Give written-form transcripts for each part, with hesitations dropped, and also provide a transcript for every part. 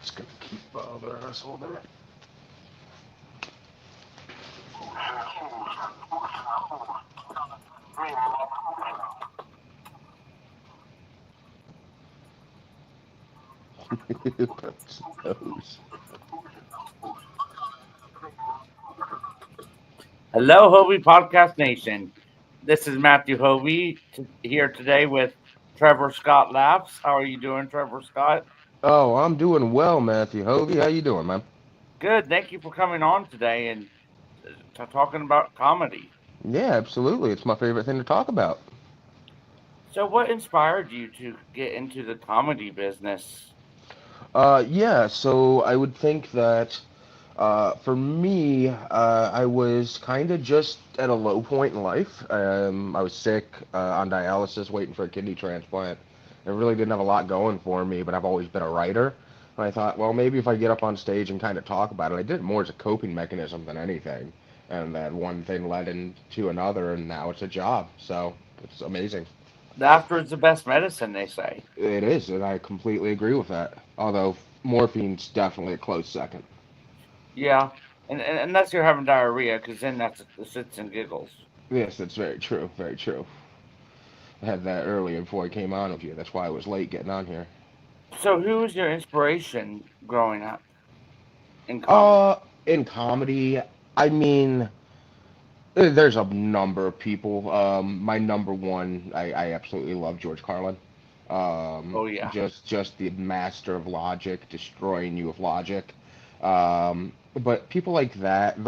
Just gonna keep the asshole there. That's those. Hello, Hovey Podcast Nation. This is Matthew Hovey here today with Trevor Scott Laughs. How are you doing, Trevor Scott? Oh, I'm doing well, Matthew Hovey. How you doing, man? Good. Thank you for coming on today and talking about comedy. Yeah, absolutely. It's my favorite thing to talk about. So, what inspired you to get into the comedy business? Yeah, so I would think that for me, I was kind of just at a low point in life. I was sick, on dialysis, waiting for a kidney transplant. It really didn't have a lot going for me, but I've always been a writer. And I thought, well, maybe if I get up on stage and kind of talk about it, I did it more as a coping mechanism than anything. And then one thing led into another, and now it's a job. So it's amazing. Laughter is the best medicine, they say. It is, and I completely agree with that. Although morphine's definitely a close second. Yeah, and unless you're having diarrhea, because then that's the shits and giggles. Yes, that's very true. Very true. I had that earlier before I came on with you. That's why I was late getting on here. So, who was your inspiration growing up in comedy? Uh, in comedy, I mean, there's a number of people. My number one, I absolutely love George Carlin. Oh, yeah. Just the master of logic, destroying you with logic. But people like that,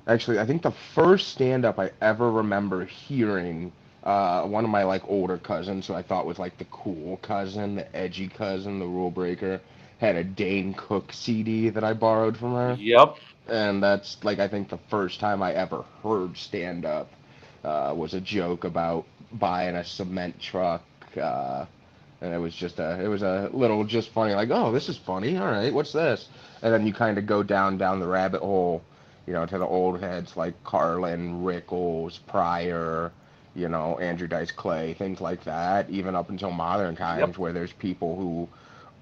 actually, I think the first stand-up I ever remember hearing, one of my like older cousins, who I thought was like the cool cousin, the edgy cousin, the rule breaker, had a Dane Cook CD that I borrowed from her, Yep. and that's like I think the first time I ever heard stand-up was a joke about buying a cement truck. And it was a little just funny, like, oh, this is funny. All right, what's this? And then you kind of go down the rabbit hole, to the old heads like Carlin, Rickles, Pryor, Andrew Dice Clay, things like that, even up until modern Yep. times where there's people who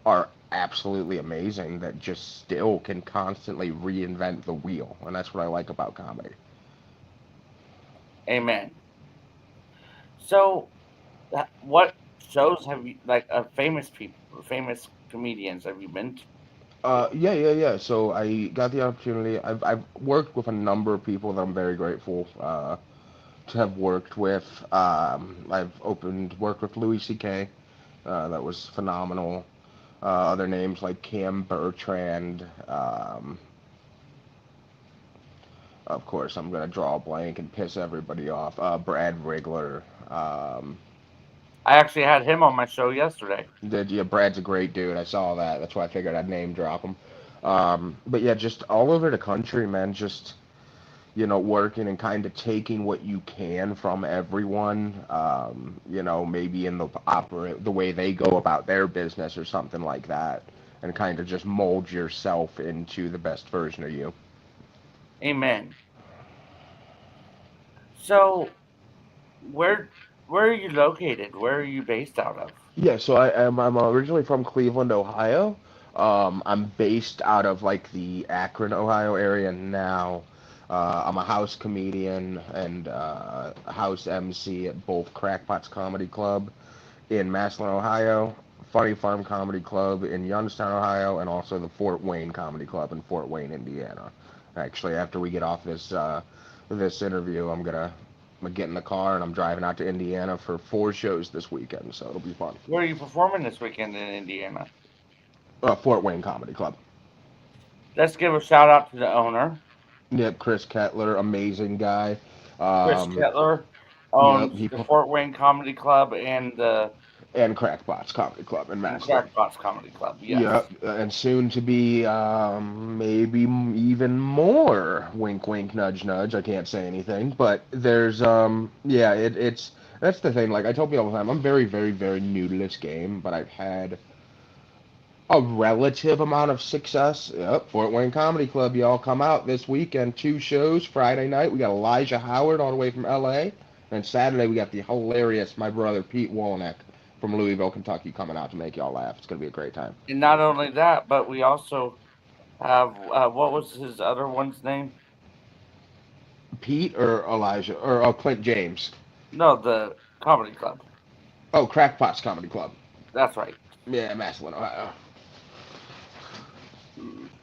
are absolutely amazing that just still can constantly reinvent the wheel. And that's what I like about comedy. Amen. So, what shows have you like famous people, famous comedians have you been to? Yeah. So I got the opportunity. I've worked with a number of people that I'm very grateful to have worked with. I've worked with Louis C.K. That was phenomenal. Other names like Cam Bertrand. Of course, I'm gonna draw a blank and piss everybody off. Brad Rigler. I actually had him on my show yesterday. Yeah, Brad's a great dude. I saw that. That's why I figured I'd name drop him. But yeah, just all over the country, man. Just working and kind of taking what you can from everyone. Maybe in the way they go about their business or something like that, and kind of just mold yourself into the best version of you. Amen. So, where where are you located? Where are you based out of? Yeah, so I'm originally from Cleveland, Ohio. I'm based out of like the Akron, Ohio area now. I'm a house comedian and house MC at both Crackpots Comedy Club in Massillon, Ohio, Funny Farm Comedy Club in Youngstown, Ohio, and also the Fort Wayne Comedy Club in Fort Wayne, Indiana. Actually, after we get off this interview, I'm gonna get in the car and I'm driving out to Indiana for 4 shows this weekend, so it'll be fun. Where are you performing this weekend in Indiana? Fort Wayne Comedy Club. Let's give a shout out to the owner. Yep, Chris Kettler, amazing guy. Chris Um, Kettler yep, owns the Fort Wayne Comedy Club and the and Crackpots Comedy Club in Massillon. Crackpots Comedy Club. Yep, Yes. and soon to be maybe even more. Wink, wink, nudge, nudge. I can't say anything, but there's yeah, it's that's the thing. Like I tell people all the time, I'm very, very, very new to this game, but I've had a relative amount of success. Yep, Fort Wayne Comedy Club, y'all come out this weekend. 2 shows. Friday night we got Elijah Howard all the way from L.A. And Saturday we got the hilarious my brother Pete Wolnick from Louisville, Kentucky, coming out to make y'all laugh. It's gonna be a great time. And not only that, but we also have what was his other one's name? Pete or Elijah or Clint James? No, the comedy club. Oh, Crackpots Comedy Club. That's right. Yeah, Massillon, Ohio.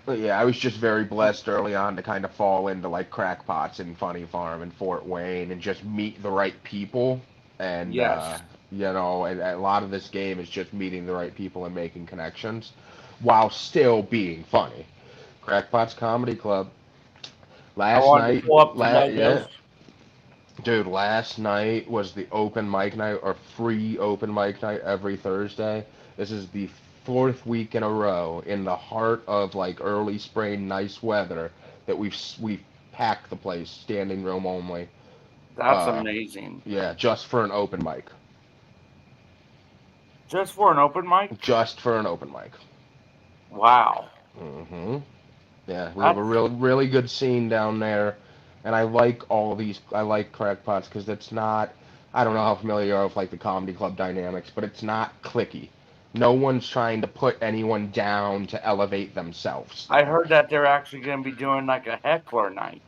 But yeah, I was just very blessed early on to kind of fall into like Crackpots and Funny Farm and Fort Wayne and just meet the right people. And Yes. and a lot of this game is just meeting the right people and making connections while still being funny. Crackpots Comedy Club. I Last wanted to night, pull up the logos. yeah, dude, last night was the open mic night or free open mic night every Thursday. This is the fourth week in a row in the heart of like early spring, nice weather that we've packed the place, standing room only. That's Uh, amazing. yeah, just for an open mic. Just for an open mic? Just for an open mic. Wow. hmm Yeah, we have a That's really good scene down there, and I like all these. I like Crackpots because it's not. I don't know how familiar you are with like the comedy club dynamics, but it's not clicky. No one's trying to put anyone down to elevate themselves. I heard that they're actually going to be doing like a heckler night.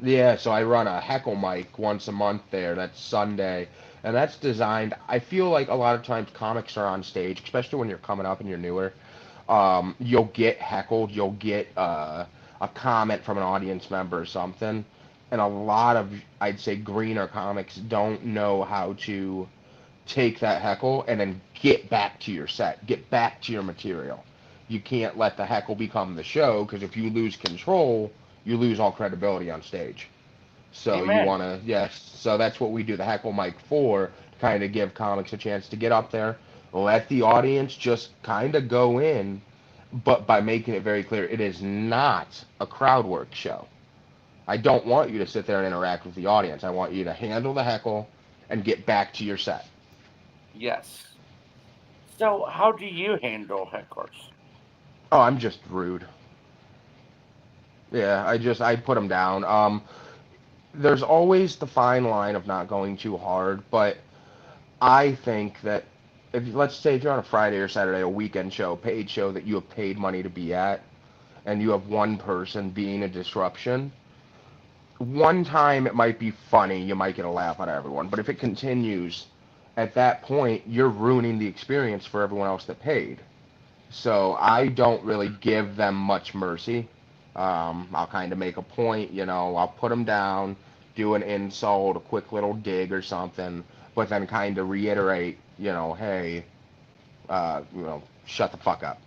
Yeah, so I run a heckle mic once a month there. That's Sunday, and that's designed. I feel like a lot of times comics are on stage, especially when you're coming up and you're newer. You'll get heckled, you'll get a comment from an audience member or something, and a lot of, I'd say, greener comics don't know how to take that heckle and then get back to your set, get back to your material. You can't let the heckle become the show because if you lose control, you lose all credibility on stage. So you Amen. want to, yes. So that's what we do the heckle mic for, to kind of give comics a chance to get up there, let the audience just kind of go in, but by making it very clear, it is not a crowd work show. I don't want you to sit there and interact with the audience. I want you to handle the heckle and get back to your set. Yes. So, how do you handle hecklers? Oh, I'm just rude. Yeah, I put them down. There's always the fine line of not going too hard, but I think that if let's say if you're on a Friday or Saturday, a weekend show, paid show that you have paid money to be at, and you have one person being a disruption, one time it might be funny, you might get a laugh out of everyone, but if it continues, at that point you're ruining the experience for everyone else that paid. So I don't really give them much mercy. I'll kind of make a point, I'll put them down, do an insult, a quick little dig or something, but then kind of reiterate, hey, shut the fuck up.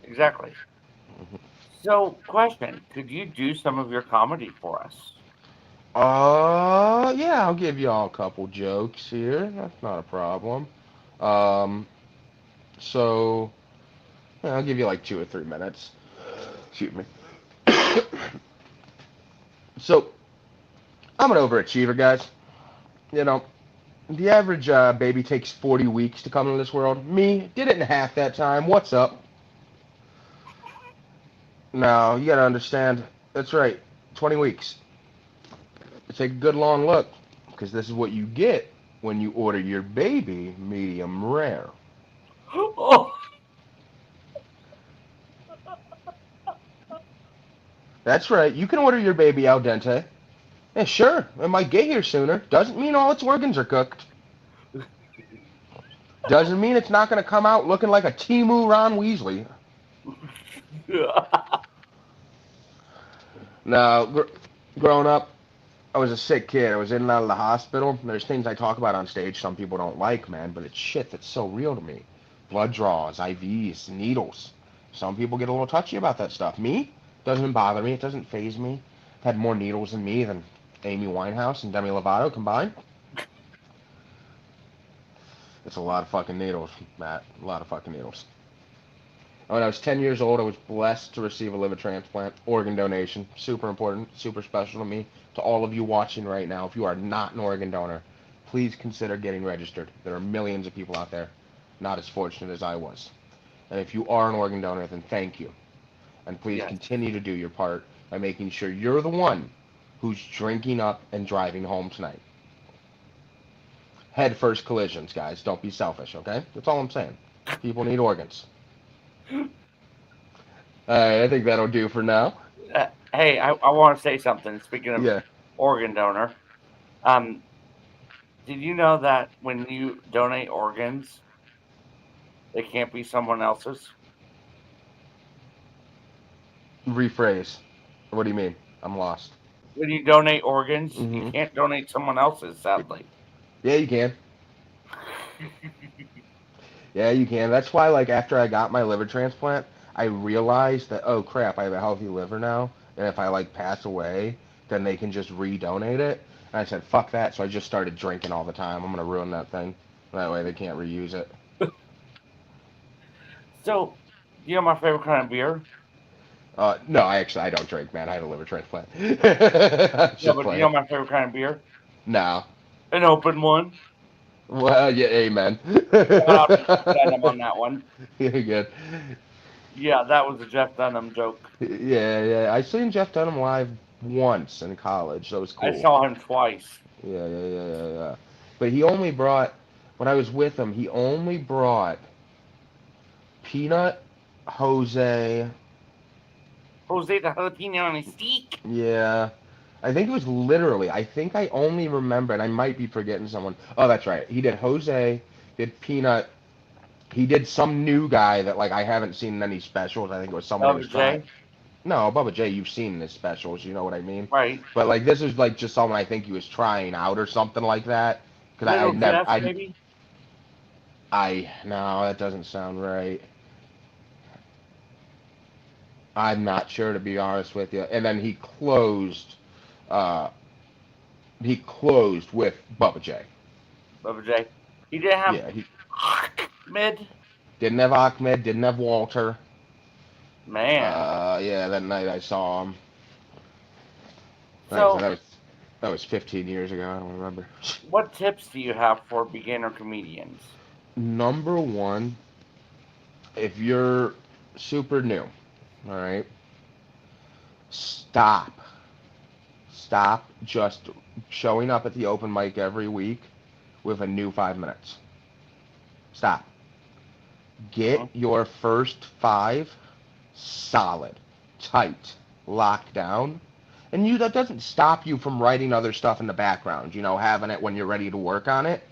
Exactly. So, question: could you do some of your comedy for us? Yeah, I'll give y'all a couple jokes here. That's not a problem. Um, so yeah, I'll give you like 2 or 3 minutes. Excuse me. So I'm an overachiever, guys. You know, the average baby takes 40 weeks to come into this world. Me, did it in half that time. What's up? No, you gotta understand. That's right. 20 weeks. Take a good long look, because this is what you get when you order your baby medium rare. Oh, That's right. You can order your baby al dente. Yeah, sure. It might get here sooner. Doesn't mean all its organs are cooked. Doesn't mean it's not gonna come out looking like a Timu Ron Weasley. No, growing up, I was a sick kid. I was in and out of the hospital. There's things I talk about on stage some people don't like, man, but it's shit that's so real to me. Blood draws, IVs, needles. Some people get a little touchy about that stuff. Me? Doesn't bother me. It doesn't phase me. I've had more needles in me than Amy Winehouse and Demi Lovato combined. It's a lot of fucking needles, Matt. A lot of fucking needles. When I was 10 years old, I was blessed to receive a liver transplant, organ donation. Super important, super special to me. To all of you watching right now, if you are not an organ donor, please consider getting registered. There are millions of people out there not as fortunate as I was. And if you are an organ donor, then thank you. And please yes. continue to do your part by making sure you're the one who's drinking up and driving home tonight. head first collisions, guys. Don't be selfish, okay? That's all I'm saying. People need organs. All right, I think that'll do for now. Hey, I want to say something. Speaking of Yeah. organ donor, um, did you know that when you donate organs, they can't be someone else's? Rephrase. What do you mean? I'm lost. When you donate organs, you Hmm. can't donate someone else's, sadly. Yeah, you can. Yeah, you can. That's why, like, after I got my liver transplant, I realized that, oh crap, I have a healthy liver now, and if I like pass away, then they can just redonate it. And I said, fuck that. So I just started drinking all the time. I'm gonna ruin that thing. That way they can't reuse it. So, you know my favorite kind of beer? No, I don't drink, man. I had a liver transplant. Yeah, Just but you know playing. my favorite kind of beer? No. An open one. Well, yeah, amen. Shout out to Jeff Dunham on that one. You're good. Yeah, that was a Jeff Dunham joke. Yeah, yeah. I seen Jeff Dunham live once in college. That was I cool. saw him twice. Yeah. But he only brought, when I was with him, he only brought peanut, Jose. Jose the jalapeno on a steak. Yeah. I think it was literally, I think I only remember, and I might be forgetting someone. Oh, that's right. He did Jose, did peanut. He did some new guy that, like, I haven't seen in any specials. I think it was someone he was Bubba trying. J. No, Bubba J, you've seen his specials, you know what I mean? Right. But like this is like just someone I think he was trying out or something like that. Because I Little never, Jeff, maybe? no, that doesn't sound right. I'm not sure to be honest with you. And then uh, he closed with Bubba J. Bubba J. He didn't have Yeah, he mid. didn't have Ahmed, didn't have Walter. Man. Yeah, that night I saw him. Like I said, So, that was 15 years ago. I don't remember. what tips do you have for beginner comedians? Number one, if you're super new, all right, stop. Stop just showing up at the open mic every week with a new 5 minutes. Stop. Get Mhm. your first five solid, tight, locked down. And that doesn't stop you from writing other stuff in the background, having it when you're ready to work on it.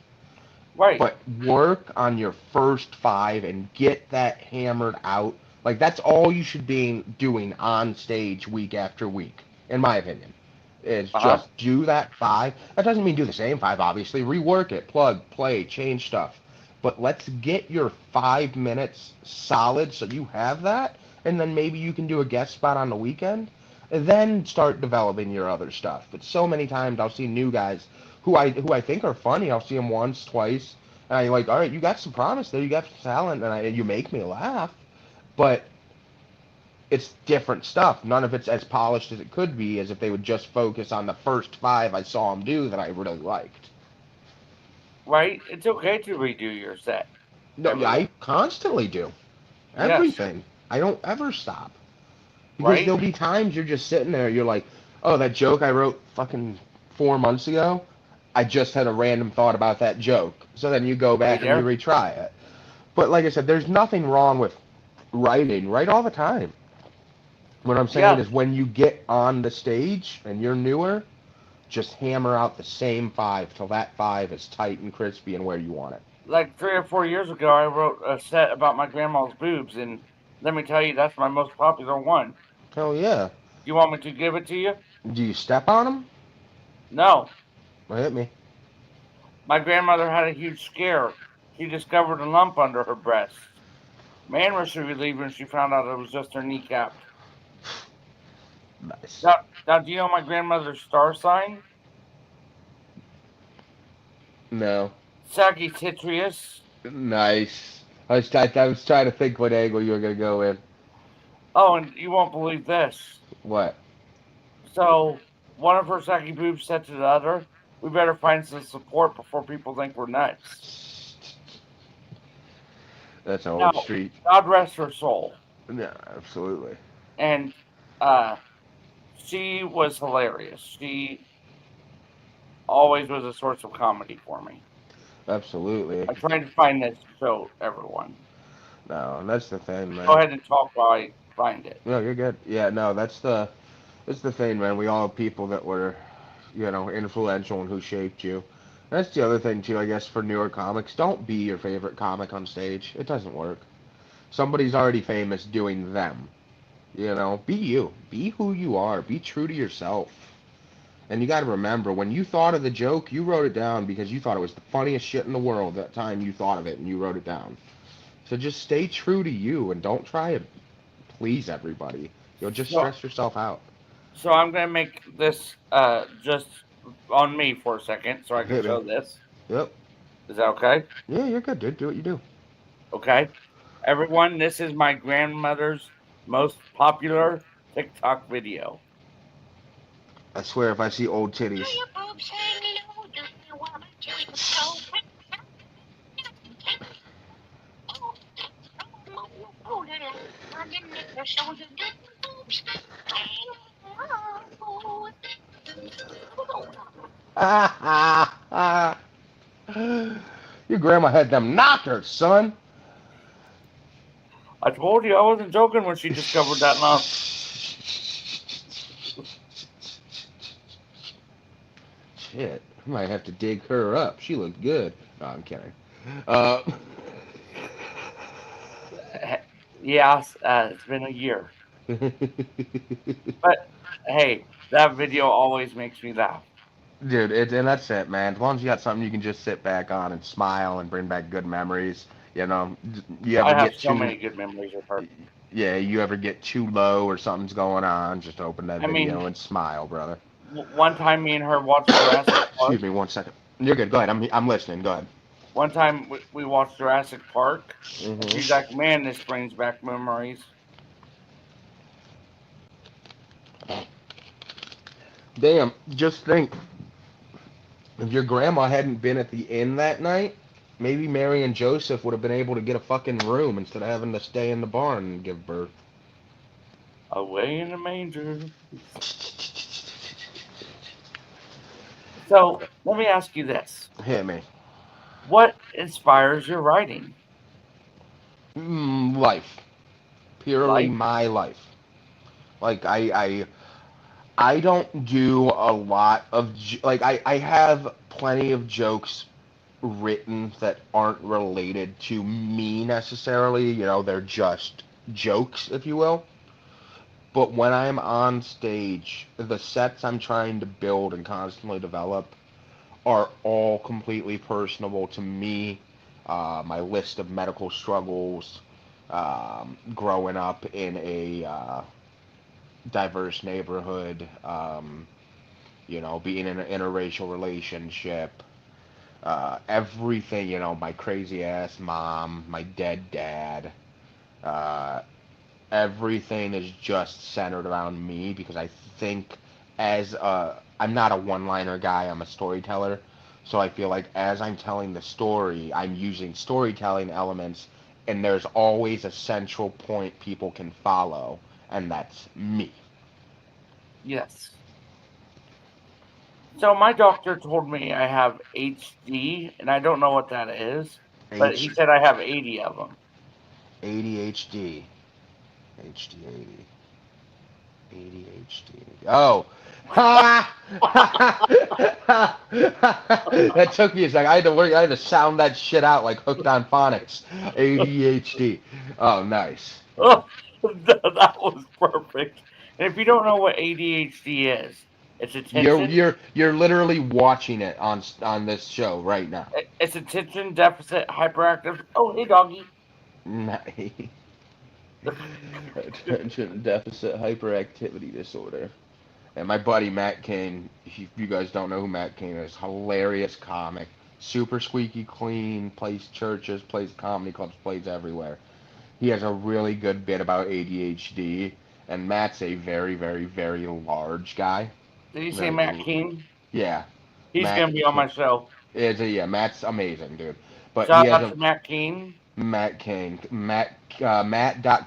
Right. But work on your first five and get that hammered out. Like that's all you should be doing on stage week after week, in my opinion. Is Uh-huh. just do that five. That doesn't mean do the same five, obviously. Rework it, plug, play, change stuff. But let's get your 5 minutes solid so you have that, and then maybe you can do a guest spot on the weekend, and then start developing your other stuff. But so many times I'll see new guys who I think are funny. I'll see them once, twice, and I like, all right, you got some promise there, you got some talent, and you make me laugh. But it's different stuff. None of it's as polished as it could be, as if they would just focus on the first five I saw them do that I really liked. Right? It's okay to redo your set No, every yeah, once. I constantly do Yes. everything. I don't ever stop because Right? there'll be times you're just sitting there. You're like, oh, that joke I wrote fucking 4 months ago. I just had a random thought about that joke. So then you go Right back and you there. retry it. But like I said, there's nothing wrong with writing. Write all the time. What I'm saying Yeah. is when you get on the stage and you're newer, just hammer out the same five till that five is tight and crispy and where you want it. Like 3 or 4 years ago, I wrote a set about my grandma's boobs, and let me tell you, that's my most popular one. Hell yeah. You want me to give it to you? Do you step on them? No. Hit me. My grandmother had a huge scare. She discovered a lump under her breast. Man, was she relieved when she found out it was just her kneecap. Nice. Now, do you know my grandmother's star sign? No. Sagittarius. Nice. I was trying to think what angle you were gonna go in. Oh, and you won't believe this. What? So, one of her saggy boobs said to the other, we better find some support before people think we're nuts. That's an Now, old street. God rest her soul. Yeah, absolutely. And she was hilarious. She always was a source of comedy for me. Absolutely. I'm trying to find this to show everyone. No, that's the thing, Go man. ahead and talk while I find it. No, you're good. Yeah, no, that's the thing, man. We all have people that were, influential and who shaped you. That's the other thing too, I guess, for newer comics. Don't be your favorite comic on stage. It doesn't work. Somebody's already famous doing them. Be you. Be who you are. Be true to yourself. And you got to remember, when you thought of the joke, you wrote it down because you thought it was the funniest shit in the world that time you thought of it and you wrote it down. So just stay true to you and don't try to please everybody. You'll just So, stress yourself out. so I'm gonna make this just on me for a second, so I can Hit me. show this. Yep. Is that okay? Yeah, you're good, dude. Do what you do. Okay. Everyone, this is my grandmother's most popular TikTok video. I swear, if I see old titties. Your grandma had them knockers, son. I told you I wasn't joking when she discovered that lump. Shit, I might have to dig her up. She looked good. No, I'm kidding. Uh, Yeah, it's been a year. But hey, that video always makes me laugh. Dude, and that's it, man. As long as you got something you can just sit back on and smile and bring back good memories, you I ever have get so too, many good memories of her. yeah, you ever get too low or something's going on, just open that I video mean, and smile, brother. one time me and her watched Jurassic Park. Excuse me 1 second. You're good. Go ahead. I'm listening. Go ahead. One time we watched Jurassic Park, and she's Hmm. like, "Man, this brings back memories." Damn, just think, if your grandma hadn't been at the inn that night, maybe Mary and Joseph would have been able to get a fucking room instead of having to stay in the barn and give birth. Away in the manger. So let me ask you this: Hit me. what inspires your writing? Life. Purely Life? my life. Like, I don't do a lot of, like, I have plenty of jokes written that aren't related to me necessarily. They're just jokes, if you will. But when I'm on stage, the sets I'm trying to build and constantly develop are all completely personable to me. My list of medical struggles, growing up in a diverse neighborhood, being in an interracial relationship, everything, my crazy ass mom, my dead dad, uh, everything is just centered around me because I think I'm not a one-liner guy, I'm a storyteller. So I feel like as I'm telling the story, I'm using storytelling elements, and there's always a central point people can follow, and that's me. Yes. So my doctor told me I have HD, and I don't know what that is, but he H said I have 80 of them. ADHD. HD 80. ADHD. Oh. Ha! That took me a second. I had to sound that shit out like hooked on phonics. ADHD. Oh, nice. Oh, that was perfect. And if you don't know what ADHD is, it's You're attention. you're you're literally watching it on this show right now. It's attention deficit hyperactive. Oh, hey, doggy. Nice. Attention deficit hyperactivity disorder. And my buddy Matt Kane, if you guys don't know who Matt Kane is, hilarious comic, super squeaky clean, plays churches, plays comedy clubs, plays everywhere. He has a really good bit about ADHD, and Matt's a very, very, very large guy. Did you say Very, Matt King? yeah, He's Matt gonna be on King my show. yeah, Matt's amazing, dude. But he Shout has out a to Matt King. Matt King, Matt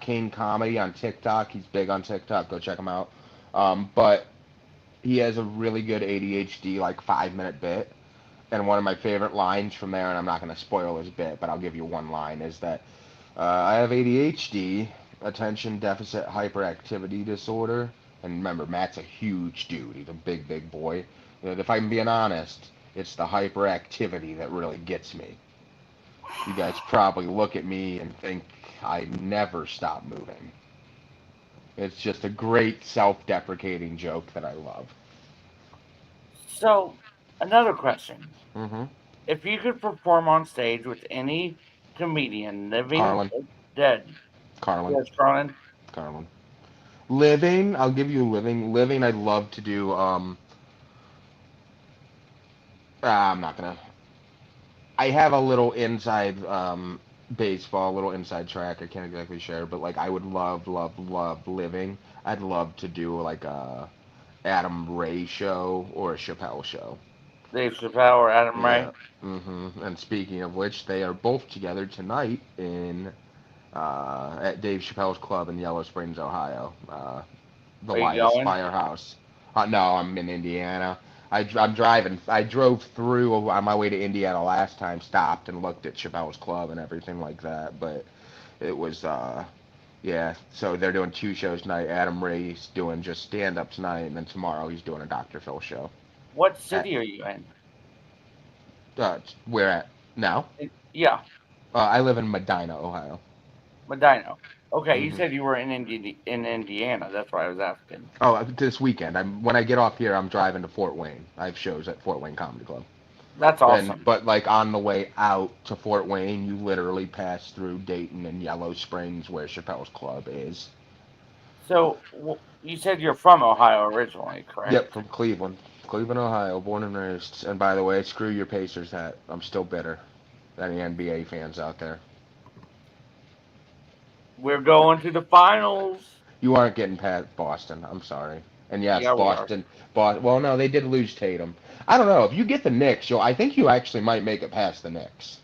King comedy on TikTok. He's big on TikTok. Go check him out. But he has a really good ADHD like 5 minute bit, And one of my favorite lines from there, and I'm not going to spoil his bit, but I'll give you one line, is that I have ADHD, attention deficit hyperactivity disorder. And remember, Matt's a huge dude. He's a big, big boy. And if I'm being honest, it's the hyperactivity that really gets me. You guys probably look at me and think I never stop moving. It's just a great self-deprecating joke that I love. So, another question. Mm-hmm. If you could perform on stage with any comedian, living Carlin. or dead, Carlin. yes, Carlin, Carlin. Living, I'll give you living. Living, I'd love to do. I'm not gonna. I have a little inside baseball, a little inside track. I can't exactly share, but like I would love, love, love living. I'd love to do like a Adam Ray show or a Chappelle show. Dave Chappelle, or Adam Ray? Yeah. And speaking of which, they are both together tonight in at Dave Chappelle's club in Yellow Springs, Ohio. The Are you Lias going? Firehouse. No, I'm in Indiana. I'm driving. I drove through on my way to Indiana last time, stopped and looked at Chappelle's Club and everything like that. But it was, yeah. So they're doing two shows tonight. Adam Ray's doing just stand up tonight, and then tomorrow he's doing a Dr. Phil show. What At, city are you in? where at now? Yeah, I live in Medina, Ohio. Medina. Okay, you hmm said you were in Indiana. That's why I was asking. Oh, this weekend. When I get off here, I'm driving to Fort Wayne. I have shows at Fort Wayne Comedy Club. That's awesome. But like on the way out to Fort Wayne, you literally pass through Dayton and Yellow Springs, where Chappelle's Club is. So you said you're from Ohio originally, Yep, correct? from Cleveland, Ohio, born and raised. And by the way, screw your Pacers hat. I'm still bitter. Any NBA fans out there? We're going to the finals. You aren't getting past Boston. I'm sorry. And yes, Yeah, we are. Boston. Well, no, they did lose Tatum. I don't know if you get the Knicks. I think you actually might make it past the Knicks.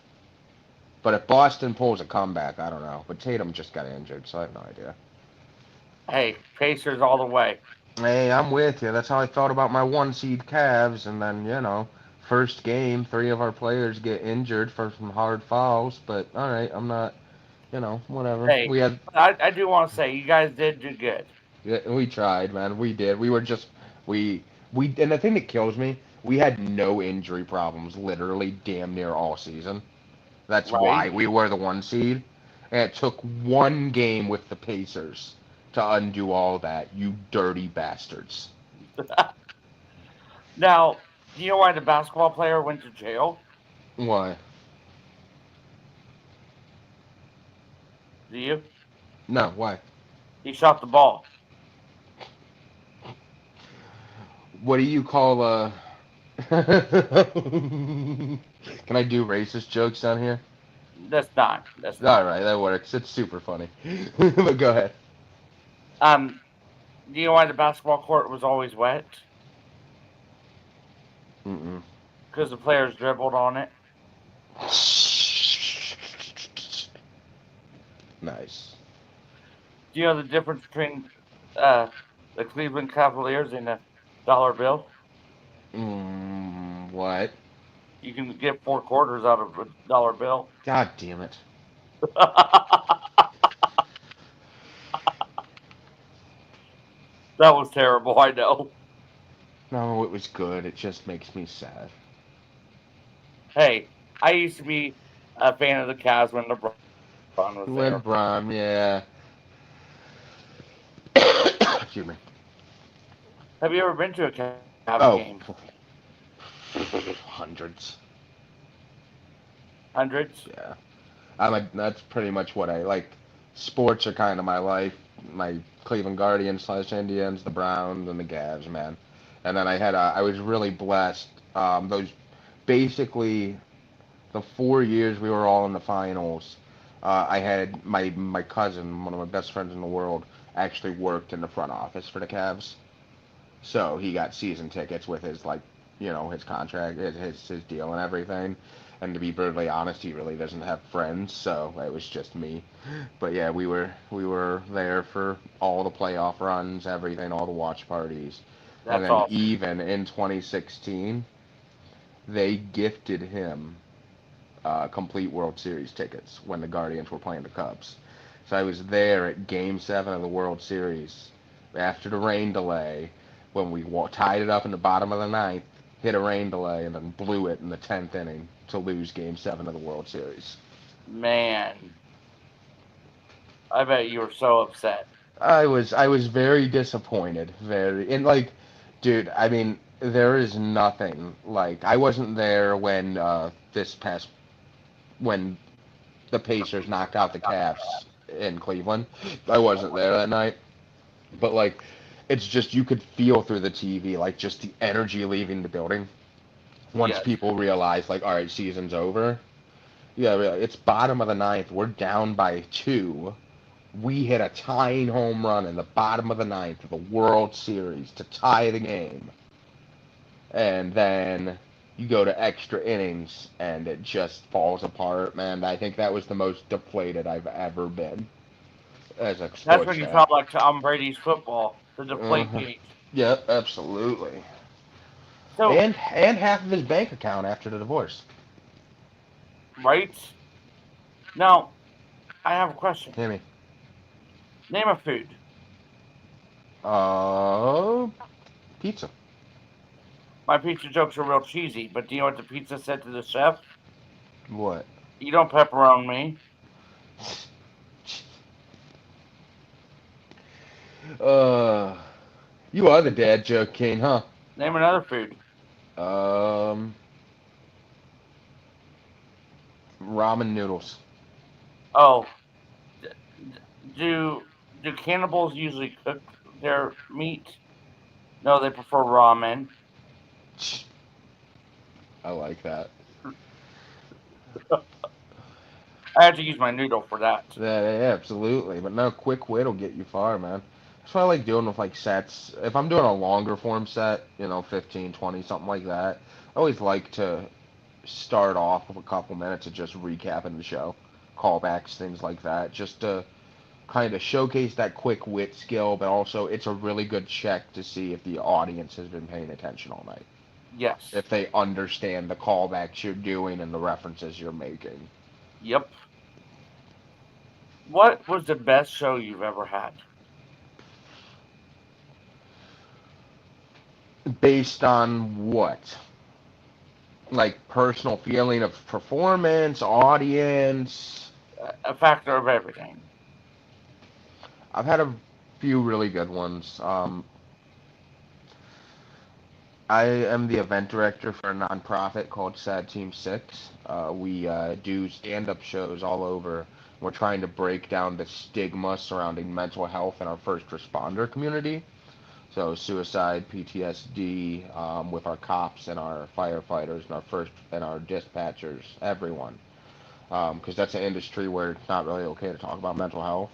But if Boston pulls a comeback, I don't know. But Tatum just got injured, so I have no idea. Hey, Pacers all the way. Hey, I'm with you. That's how I felt about my one seed Cavs. And then, first game, three of our players get injured for some hard fouls. But all right, I'm not, whatever. Hey, I do want to say you guys did do good. We tried, man. We did. We were just, and the thing that kills me, we had no injury problems literally damn near all season. That's why Right? we were the one seed. And it took one game with the Pacers to undo all that, you dirty bastards. Now, do you know why the basketball player went to jail? Why? Do you? No, why? He shot the ball. What do you call Can I do racist jokes on here? That's not. That's All not. right, that works. It's super funny. But go ahead. Um, do you know why the basketball court was always wet? Mm-mm. Because the players dribbled on it. Nice. Do you know the difference between uh, the Cleveland Cavaliers and the dollar bill? What? You can get 4 quarters out of a dollar bill. God damn it. That was terrible, I know. No, it was good. It just makes me sad. Hey, I used to be a fan of the Cavs when LeBron was there. LeBron, yeah. Excuse me. Have you ever been to a Cavs Oh, game? hundreds. Hundreds? Yeah. That's pretty much what I like. Sports are kind of my life. My Cleveland Guardians / Indians, the Browns, and the Cavs, man. And then I was really blessed. Those basically the 4 years we were all in the finals. I had my cousin, one of my best friends in the world, actually worked in the front office for the Cavs. So he got season tickets with his his contract, his deal and everything. And to be brutally honest, he really doesn't have friends, so it was just me. But yeah, we were there for all the playoff runs, everything, all the watch parties. And That's then awesome. even in 2016, they gifted him complete World Series tickets when the Guardians were playing the Cubs. So I was there at Game 7 of the World Series after the rain delay when we tied it up in the bottom of the ninth, hit a rain delay, and then blew it in the 10th inning to lose Game 7 of the World Series. Man, I bet you were so upset. I was very disappointed, very, and like, dude, I mean, there is nothing like I wasn't there when this past when the Pacers knocked out the Cavs in Cleveland. I wasn't there that night, but like, it's just you could feel through the TV like just the energy leaving the building once Yes. people realize like, all right, season's over. Yeah, really, it's bottom of the ninth. We're down by two. We hit a tying home run in the bottom of the ninth of the World Series to tie the game. And then you go to extra innings and it just falls apart, man. I think that was the most deflated I've ever been as a That's sports when you fan. felt like Tom Brady's football, the deflate Uh-huh. gate. Yep, absolutely. So, And half of his bank account after the divorce. right? Now, I have a question. Hear me. Name a food. Uh, Pizza. My pizza jokes are real cheesy, but do you know what the pizza said to the chef? What? You don't pepperoni me. Uh, you are the dad joke king, huh? Name another food. Um, ramen noodles. Oh, do do cannibals usually cook their meat? No, they prefer ramen. I like that. I had to use my noodle for that. Yeah, absolutely. But no, quick wit will get you far, man. That's what I like doing with like sets. If I'm doing a longer form set, 15, 20, something like that, I always like to start off with a couple minutes of just recapping the show, callbacks, things like that, just to kind of showcase that quick wit skill, but also it's a really good check to see if the audience has been paying attention all night. Yes. If they understand the callbacks you're doing and the references you're making. Yep. What was the best show you've ever had? Based on what? Like personal feeling of performance, audience. A factor of everything. I've had a few really good ones. I am the event director for a nonprofit called Sad Team Six. We do stand-up shows all over. We're trying to break down the stigma surrounding mental health in our first responder community. So suicide, PTSD, with our cops and our firefighters and our dispatchers, everyone, because that's an industry where it's not really okay to talk about mental health.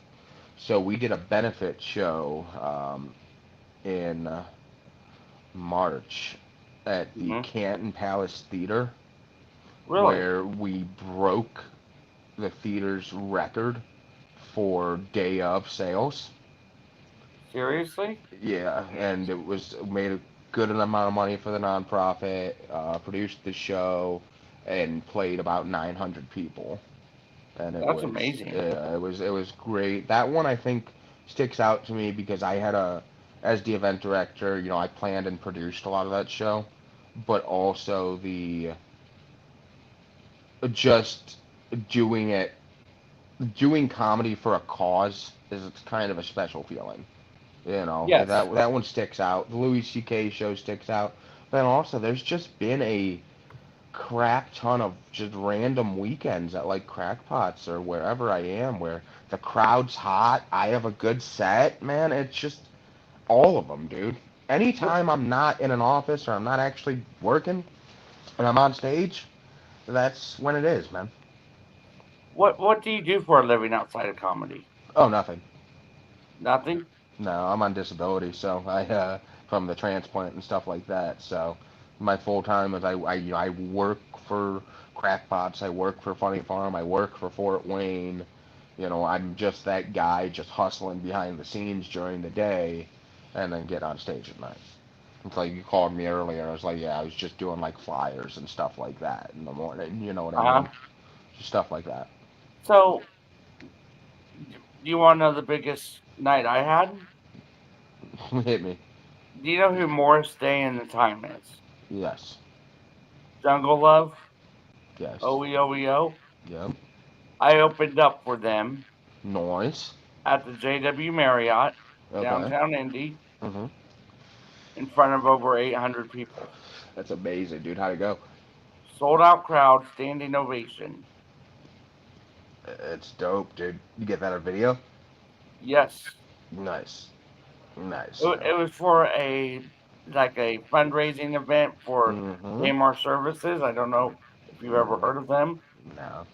So we did a benefit show in March at the Hmm. Canton Palace Theater, Really? where we broke the theater's record for day of sales. Seriously? Yeah, and it was made a good amount of money for the nonprofit, produced the show, and played about 900 people. And That's amazing. it was great. That one I think sticks out to me because as the event director, I planned and produced a lot of that show, but also the just doing it, doing comedy for a cause is kind of a special feeling. Yes. That one sticks out. The Louis C.K. show sticks out. Then also, there's just been a crap ton of just random weekends at like crackpots or wherever I am where the crowd's hot. I have a good set, man. It's just all of them, dude. What Anytime I'm not in an office or I'm not actually working and I'm on stage, that's when it is, man. what do you do for a living outside of comedy? Oh, nothing. Nothing? No, I'm on disability, so I from the transplant and stuff like that. So my full time is I work for Crackpots, I work for Funny Farm, I work for Fort Wayne. I'm just that guy just hustling behind the scenes during the day, and then get on stage at night. It's like you called me earlier. I was like, yeah, I was just doing like flyers and stuff like that in the morning. You know what I Uh-huh. mean? Just stuff like that. So, do you want to know the biggest night I had? Hit me. Do you know who Morris Day and the Time is? Yes. Jungle Love, Yes. OEOEO. Yep. I opened up for them Noise. at the JW Marriott, Okay. downtown Indy, Mhm. in front of over 800 people. That's amazing, dude. How'd it go? Sold out crowd, standing ovation. It's dope, dude. You get that on video? Yes, Nice. Nice, it, man. it was for a fundraising event for Mhm. Kmart Services. I don't know if you've ever Mhm. heard of them, No.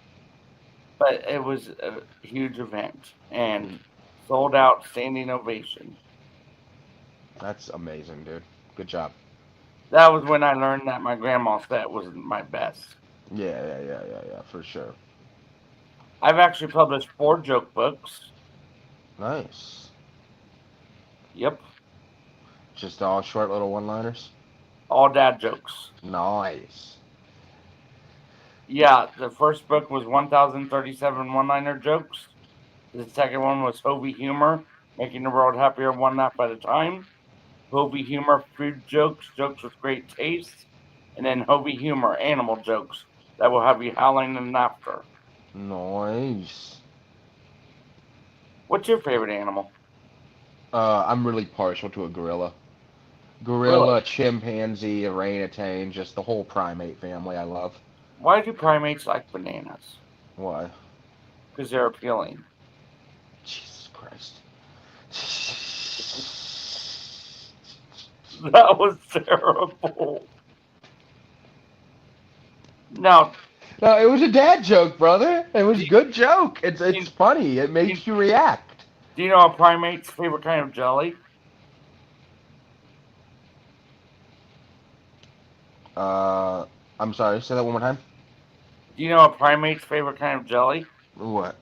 but it was a huge event and sold out, standing ovation. That's amazing, dude. Good job. That was when I learned that my grandma's set was my best. Yeah, yeah, yeah, yeah, yeah, for sure. I've actually published 4 joke books. Nice. Yep, Just all short little one-liners. all dad jokes. Nice. Yeah, the first book was 1037 one-liner jokes. The second one was Hovey Humor, making the world happier one laugh at a time. Hovey Humor, food jokes, jokes with great taste. And then Hovey Humor, animal jokes that will have you howling in laughter. Nice. What's your favorite animal? I'm really partial to a gorilla. Really? Gorilla, chimpanzee, orangutan, just the whole primate family I love. Why do primates like bananas? Why? Because they're appealing. Jesus Christ. That was terrible. Now, No, it was a dad joke, brother. It was do a good joke. It's you, funny. It do makes you react. do you know a primate's favorite kind of jelly? Uh, I'm sorry. Say that one more time. Do you know a primate's favorite kind of jelly? What?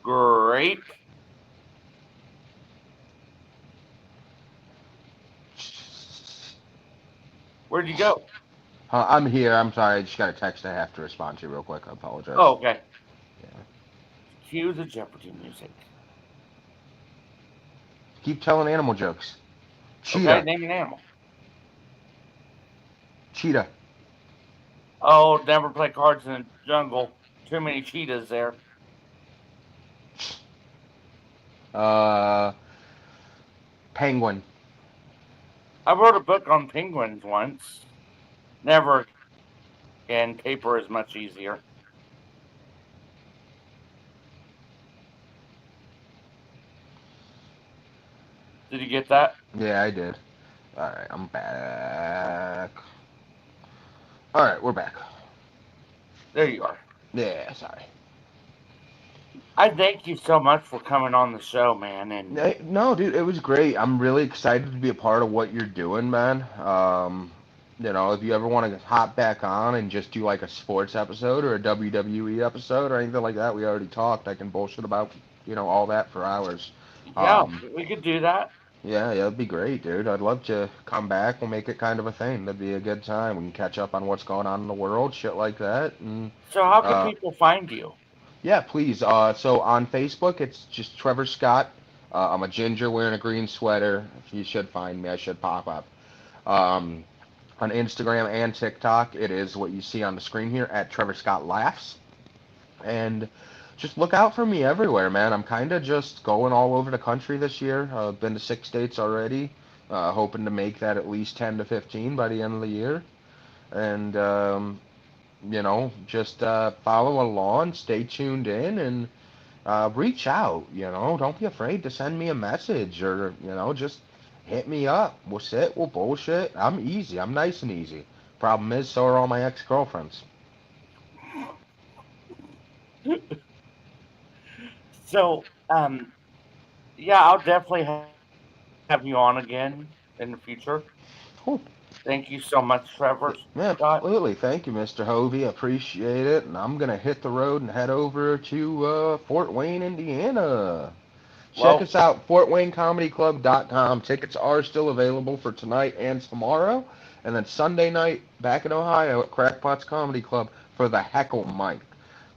Grape. Where'd you go? I'm here. I'm sorry. I just got a text I have to respond to real quick. I apologize. Oh, okay. Yeah. Cue the Jeopardy music. Keep telling animal jokes. Okay, Cheetah. name an animal. Cheetah. Oh, never play cards in the jungle. Too many cheetahs there. Uh, penguin. I wrote a book on penguins once. Never again. Paper is much easier. Did you get that? Yeah, I did. All right, I'm back. All right, we're back. There you are. Yeah, sorry. I thank you so much for coming on the show, man. And No, dude, it was great. I'm really excited to be a part of what you're doing, man. If you ever want to hop back on and just do like a sports episode or a WWE episode or anything like that, we already talked. I can bullshit about, all that for hours. yeah, Um, we could do that. yeah, that'd be great, dude. I'd love to come back. We'll make it kind of a thing. That'd be a good time. We can catch up on what's going on in the world, shit like that. And So, how can uh, people find you? yeah, please. So on Facebook, it's just Trevor Scott. I'm a ginger wearing a green sweater. You should find me. I should pop up. Um, on Instagram and TikTok, it is what you see on the screen here at Trevor Scott Laughs. And just look out for me everywhere, man. I'm kind of just going all over the country this year. I've been to 6 states already. Hoping to make that at least 10 to 15 by the end of the year. And just follow along, stay tuned in, and reach out. Don't be afraid to send me a message or just hit me up. We'll sit, we'll bullshit. I'm easy. I'm nice and easy. Problem is, so are all my ex-girlfriends. So, yeah, I'll definitely have you on again in the future. Cool. Thank you so much, Trevor Yeah, Scott. absolutely. Thank you, Mr. Hovey. I appreciate it. And I'm gonna hit the road and head over to Fort Wayne, Indiana. Check us out, FortWayneComedyClub.com. Tickets are still available for tonight and tomorrow. And then Sunday night, back in Ohio at Crackpots Comedy Club for the Heckle Mic.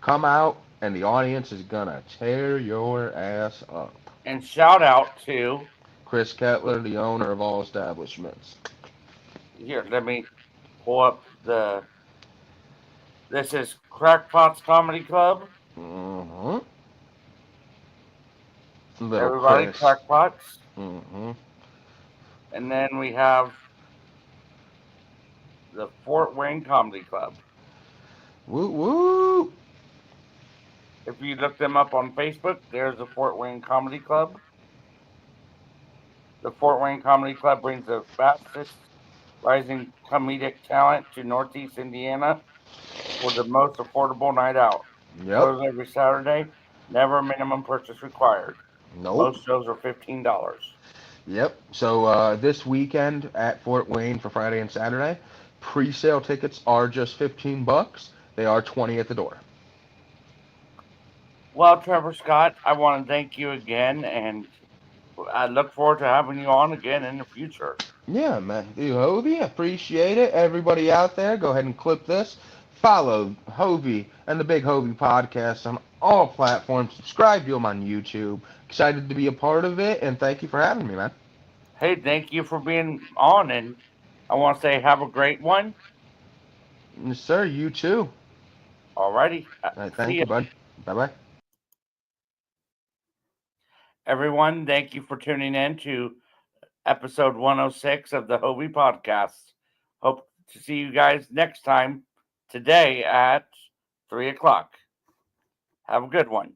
Come out, and the audience is going to tear your ass up. And shout out to Chris Kettler, the owner of all establishments. Here, let me pull up the. This is Crackpots Comedy Club. Mm-hmm. Everybody, Chris. Crackpots. Mm-hmm. And then we have the Fort Wayne Comedy Club. Woo woo! If you look them up on Facebook, there's the Fort Wayne Comedy Club. The Fort Wayne Comedy Club brings the fastest rising comedic talent to Northeast Indiana for the most affordable night out. Yep. Shows every Saturday, never minimum purchase required. Nope. Most shows are $15. Yep. So this weekend at Fort Wayne for Friday and Saturday, pre-sale tickets are just $15. They are $20 at the door. Well, Trevor Scott, I want to thank you again, and I look forward to having you on again in the future. Yeah, man. Hovey, appreciate it. Everybody out there, go ahead and clip this. Follow Hovey and the Big Hovey Podcast on all platforms. Subscribe to him on YouTube. Excited to be a part of it, and thank you for having me, man. Hey, thank you for being on, and I want to say have a great one. Yes, sir. You too. Alrighty. Thank you, bud. Bye-bye. Everyone, thank you for tuning in to episode 106 of the Hovey Podcast. Hope to see you guys next time today at 3 o'clock. Have a good one.